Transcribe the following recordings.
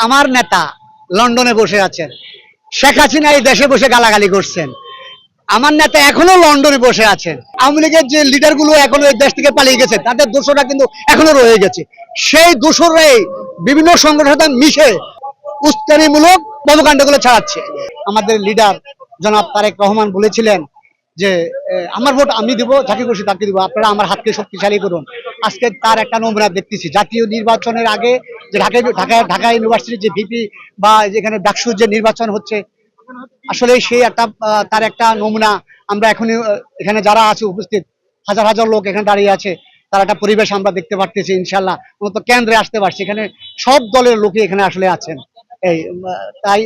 আমার নেতা লন্ডনে বসে আছেন, শেখ হাসিনা এই দেশে বসে গালাগালি করছেন। আমার নেতা এখনো লন্ডনে বসে আছেন। আওয়ামী লীগের যে লিডার গুলো এখনো এই দেশ থেকে পালিয়ে গেছে, তাদের দোষটা কিন্তু এখনো রয়ে গেছে। সেই দোষরাই বিভিন্ন সংগঠন মিশে উস্কানিমূলক কর্মকাণ্ডগুলো চালাচ্ছে। আমাদের লিডার জনাব তারেক রহমান বলেছিলেন যে আমার ভোট আমি দিব, যাকে খুশি তাকে দিব, আপনারা আমার হাতকে শক্তিশালী করুন। আজকে তার একটা নমুনা দেখতেছি। জাতীয় নির্বাচনের আগে যে ঢাকা ইউনিভার্সিটির যে ভিপি বা যেখানে ডাকসুর যে নির্বাচন হচ্ছে, আসলে সেই একটা তার একটা নমুনা আমরা এখনই এখানে যারা আছে উপস্থিত, হাজার হাজার লোক এখানে দাঁড়িয়ে আছে, তার একটা পরিবেশ আমরা দেখতে পারতেছি। ইনশাল্লাহ মূলত কেন্দ্রে আসতে পারছি, এখানে সব দলের লোকই এখানে আসলে আছেন। এই তাই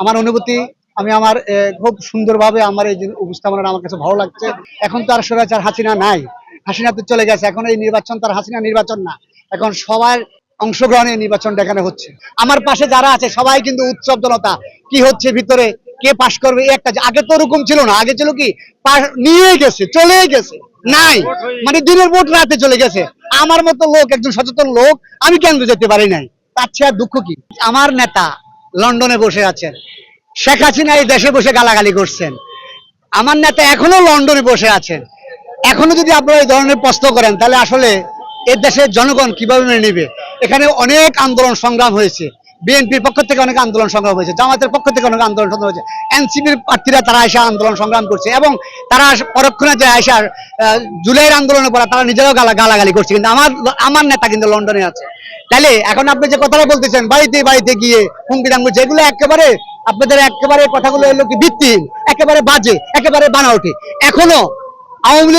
আমার অনুভূতি, আমি আমার খুব সুন্দরভাবে আমার এই যে উপস্থাপনাটা আমার কাছে ভালো লাগছে। এখন তো আর স্বৈরাচার হাসিনা নাই, হাসিনা তো চলে গেছে। এখন এই নির্বাচন তার হাসিনা নির্বাচন না, এখন সবার অংশগ্রহণে নির্বাচনটা এখানে হচ্ছে। আমার পাশে যারা আছে সবাই কিন্তু উৎসব জনতা। কি হচ্ছে ভিতরে, কে পাশ করবে একটা, আগে তো ওরকম ছিল না। আগে ছিল কি নিয়ে গেছে, চলে গেছে, নাই মানে দিনের ভোট রাতে চলে গেছে। আমার মতো লোক, একজন সচেতন লোক, আমি কেন্দ্রে যেতে পারি নাই, তার চেয়ে আর দুঃখ কি। আমার নেতা লন্ডনে বসে আছেন, শেখ হাসিনা এই দেশে বসে গালাগালি করছেন। আমার নেতা এখনো লন্ডনে বসে আছেন। এখনো যদি আপনারা এই ধরনের প্রশ্ন করেন, তাহলে আসলে এর দেশের জনগণ কিভাবে মেনে নেবে? এখানে অনেক আন্দোলন সংগ্রাম হয়েছে, বিএনপির পক্ষ থেকে অনেক আন্দোলন সংগ্রাম হয়েছে, জামাতের পক্ষ থেকে অনেক আন্দোলন সংগ্রাম হয়েছে, এনসিপির প্রার্থীরা তারা এসে আন্দোলন সংগ্রাম করছে, এবং তারা পরক্ষণে যে এসে জুলাইয়ের আন্দোলনের পরে তারা নিজেরাও গালাগালি করছে। কিন্তু আমার নেতা কিন্তু লন্ডনে আছে। তাহলে এখন আপনি যে কথাটা বলতেছেন বাড়িতে বাড়িতে গিয়ে হুমকি দাঙ্গু, যেগুলো একেবারে আপনাদের একেবারে কথাগুলো এলো কি ভিত্তিহীন, একেবারে বাজে, একেবারে বানাওঠে। এখনো আওয়ামী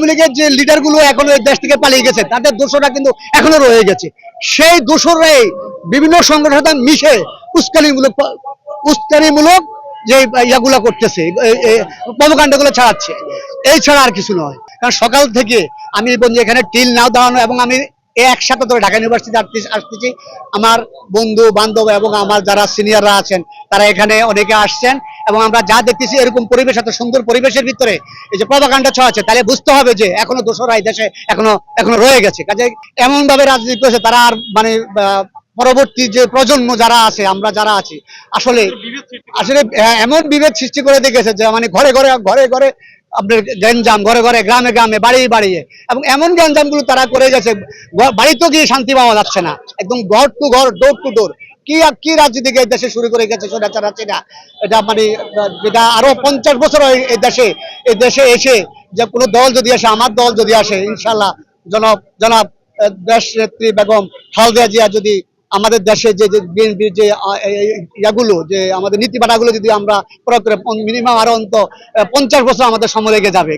লীগের যে লিডার গুলো এখনো এই দেশ থেকে পালিয়ে গেছে, তাদের দোষটা কিন্তু এখনো রয়ে গেছে। সেই দোষরাই বিভিন্ন সংগঠন মিশে উস্কানিমূলক যে ইয়াগুলা করতেছে, কর্মকাণ্ডগুলো চালাচ্ছে। এই ছাড়া আর কিছু নয়। কারণ সকাল থেকে আমি বলছি এখানে টিল নাও দাঁড়ানো, এবং আমি একসাথে ধরে ঢাকা ইউনিভার্সিটি আসতেছি। আমার বন্ধু বান্ধব এবং আমার যারা সিনিয়ররা আছেন তারা এখানে অনেকে আসছেন, এবং আমরা যা দেখতেছি এরকম পরিবেশ, এত সুন্দর পরিবেশের ভিতরে এই যে প্রভাকাণ্ড ছড়াচ্ছে, তাহলে বুঝতে হবে যে এখনো দোষরা এই দেশে এখনো রয়ে গেছে। কাজে এমন ভাবে রাজনীতি করেছে তারা, আর মানে পরবর্তী যে প্রজন্ম যারা আছে, আমরা যারা আছি, আসলে এমন বিভেদ সৃষ্টি করে দেখেছে যে মানে ঘরে ঘরে আপনার গ্যাঞ্জাম, ঘরে ঘরে গ্রামে গ্রামে বাড়িয়ে বাড়িয়ে, এবং এমন গ্যাঞ্জাম গুলো তারা করে গেছে, বাড়িতেও গিয়ে শান্তি পাওয়া যাচ্ছে না, একদম ঘর টু ঘর, ডোর টু ডোর। কি রাজনীতি এই দেশে শুরু করে গেছে স্বৈরাচার হাসিনা। এটা মানে যেটা আরো 50 বছর এই দেশে এসে যে কোনো দল যদি আসে, আমার দল যদি আসে, ইনশাল্লাহ জনাব দেশ নেত্রী বেগম খালেদা জিয়া যদি আমাদের দেশে যে বিএনপির যে ইয়াগুলো, যে আমাদের নীতিমালাগুলো যদি আমরা প্রয়োগ করে, মিনিমাম আরো অন্তত 50 বছর আমাদের সময় লেগে যাবে।